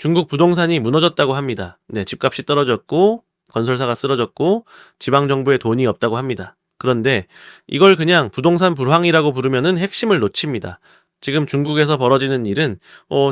중국 부동산이 무너졌다고 합니다. 네, 집값이 떨어졌고 건설사가 쓰러졌고 지방정부에 돈이 없다고 합니다. 그런데 이걸 그냥 부동산 불황이라고 부르면은 핵심을 놓칩니다. 지금 중국에서 벌어지는 일은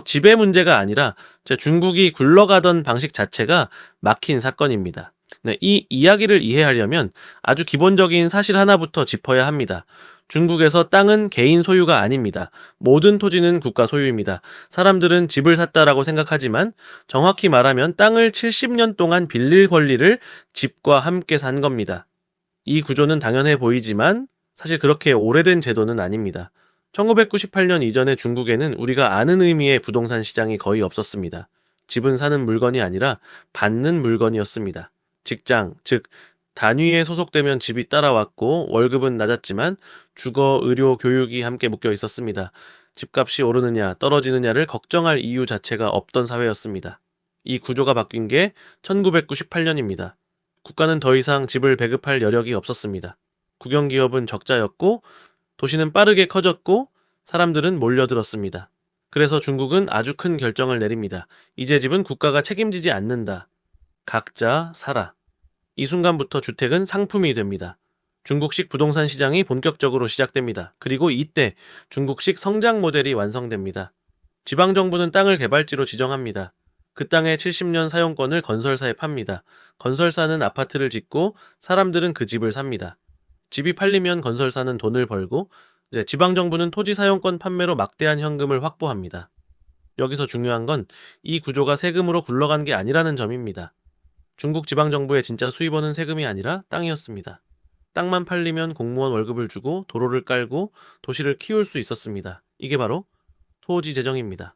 지배 문제가 아니라 중국이 굴러가던 방식 자체가 막힌 사건입니다. 네, 이 이야기를 이해하려면 아주 기본적인 사실 하나부터 짚어야 합니다. 중국에서 땅은 개인 소유가 아닙니다. 모든 토지는 국가 소유입니다. 사람들은 집을 샀다라고 생각하지만 정확히 말하면 땅을 70년 동안 빌릴 권리를 집과 함께 산 겁니다. 이 구조는 당연해 보이지만 사실 그렇게 오래된 제도는 아닙니다. 1998년 이전의 중국에는 우리가 아는 의미의 부동산 시장이 거의 없었습니다. 집은 사는 물건이 아니라 받는 물건이었습니다. 직장, 즉 단위에 소속되면 집이 따라왔고 월급은 낮았지만 주거, 의료, 교육이 함께 묶여 있었습니다. 집값이 오르느냐 떨어지느냐를 걱정할 이유 자체가 없던 사회였습니다. 이 구조가 바뀐 게 1998년입니다. 국가는 더 이상 집을 배급할 여력이 없었습니다. 국영기업은 적자였고 도시는 빠르게 커졌고 사람들은 몰려들었습니다. 그래서 중국은 아주 큰 결정을 내립니다. 이제 집은 국가가 책임지지 않는다. 각자 살아. 이 순간부터 주택은 상품이 됩니다. 중국식 부동산 시장이 본격적으로 시작됩니다. 그리고 이때 중국식 성장 모델이 완성됩니다. 지방정부는 땅을 개발지로 지정합니다. 그 땅의 70년 사용권을 건설사에 팝니다. 건설사는 아파트를 짓고 사람들은 그 집을 삽니다. 집이 팔리면 건설사는 돈을 벌고 이제 지방정부는 토지 사용권 판매로 막대한 현금을 확보합니다. 여기서 중요한 건 이 구조가 세금으로 굴러간 게 아니라는 점입니다. 중국 지방정부의 진짜 수입원은 세금이 아니라 땅이었습니다. 땅만 팔리면 공무원 월급을 주고 도로를 깔고 도시를 키울 수 있었습니다. 이게 바로 토지 재정입니다.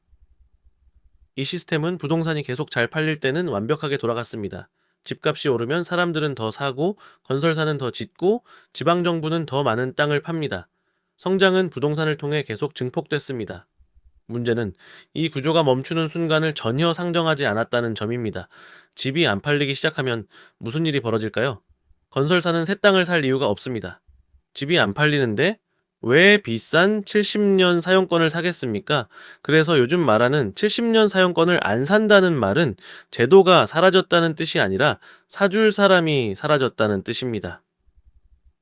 이 시스템은 부동산이 계속 잘 팔릴 때는 완벽하게 돌아갔습니다. 집값이 오르면 사람들은 더 사고 건설사는 더 짓고 지방정부는 더 많은 땅을 팝니다. 성장은 부동산을 통해 계속 증폭됐습니다. 문제는 이 구조가 멈추는 순간을 전혀 상정하지 않았다는 점입니다. 집이 안 팔리기 시작하면 무슨 일이 벌어질까요? 건설사는 새 땅을 살 이유가 없습니다. 집이 안 팔리는데 왜 비싼 70년 사용권을 사겠습니까? 그래서 요즘 말하는 70년 사용권을 안 산다는 말은 제도가 사라졌다는 뜻이 아니라 사줄 사람이 사라졌다는 뜻입니다.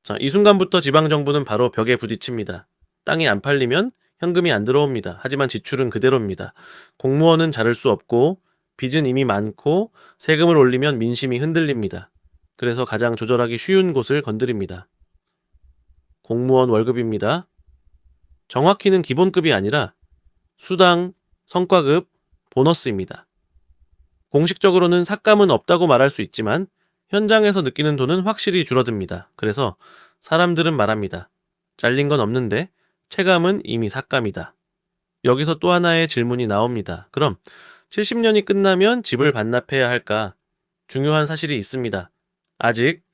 자, 이 순간부터 지방정부는 바로 벽에 부딪힙니다. 땅이 안 팔리면 현금이 안 들어옵니다. 하지만 지출은 그대로입니다. 공무원은 자를 수 없고 빚은 이미 많고 세금을 올리면 민심이 흔들립니다. 그래서 가장 조절하기 쉬운 곳을 건드립니다. 공무원 월급입니다. 정확히는 기본급이 아니라 수당, 성과급, 보너스입니다. 공식적으로는 삭감은 없다고 말할 수 있지만 현장에서 느끼는 돈은 확실히 줄어듭니다. 그래서 사람들은 말합니다. 잘린 건 없는데 체감은 이미 삭감이다. 여기서 또 하나의 질문이 나옵니다. 그럼 70년이 끝나면 집을 반납해야 할까? 중요한 사실이 있습니다. 아직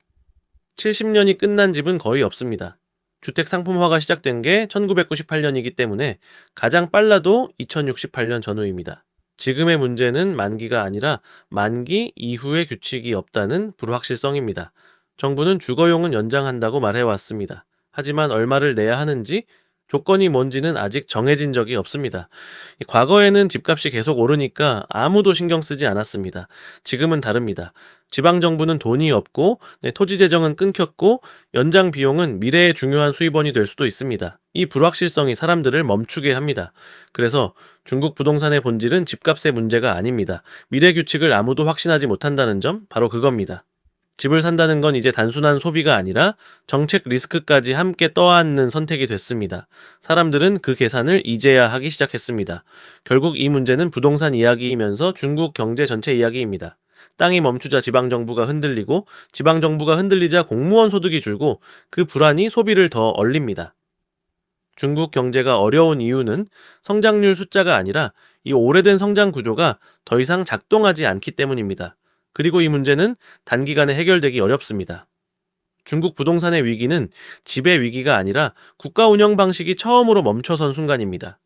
70년이 끝난 집은 거의 없습니다. 주택 상품화가 시작된 게 1998년이기 때문에 가장 빨라도 2068년 전후입니다. 지금의 문제는 만기가 아니라 만기 이후의 규칙이 없다는 불확실성입니다. 정부는 주거용은 연장한다고 말해왔습니다. 하지만 얼마를 내야 하는지 조건이 뭔지는 아직 정해진 적이 없습니다. 과거에는 집값이 계속 오르니까 아무도 신경 쓰지 않았습니다. 지금은 다릅니다. 지방정부는 돈이 없고 토지 재정은 끊겼고 연장 비용은 미래의 중요한 수입원이 될 수도 있습니다. 이 불확실성이 사람들을 멈추게 합니다. 그래서 중국 부동산의 본질은 집값의 문제가 아닙니다. 미래 규칙을 아무도 확신하지 못한다는 점, 바로 그겁니다. 집을 산다는 건 이제 단순한 소비가 아니라 정책 리스크까지 함께 떠안는 선택이 됐습니다. 사람들은 그 계산을 이제야 하기 시작했습니다. 결국 이 문제는 부동산 이야기이면서 중국 경제 전체 이야기입니다. 땅이 멈추자 지방정부가 흔들리고 지방정부가 흔들리자 공무원 소득이 줄고 그 불안이 소비를 더 얼립니다. 중국 경제가 어려운 이유는 성장률 숫자가 아니라 이 오래된 성장 구조가 더 이상 작동하지 않기 때문입니다. 그리고 이 문제는 단기간에 해결되기 어렵습니다. 중국 부동산의 위기는 지배 위기가 아니라 국가 운영 방식이 처음으로 멈춰선 순간입니다.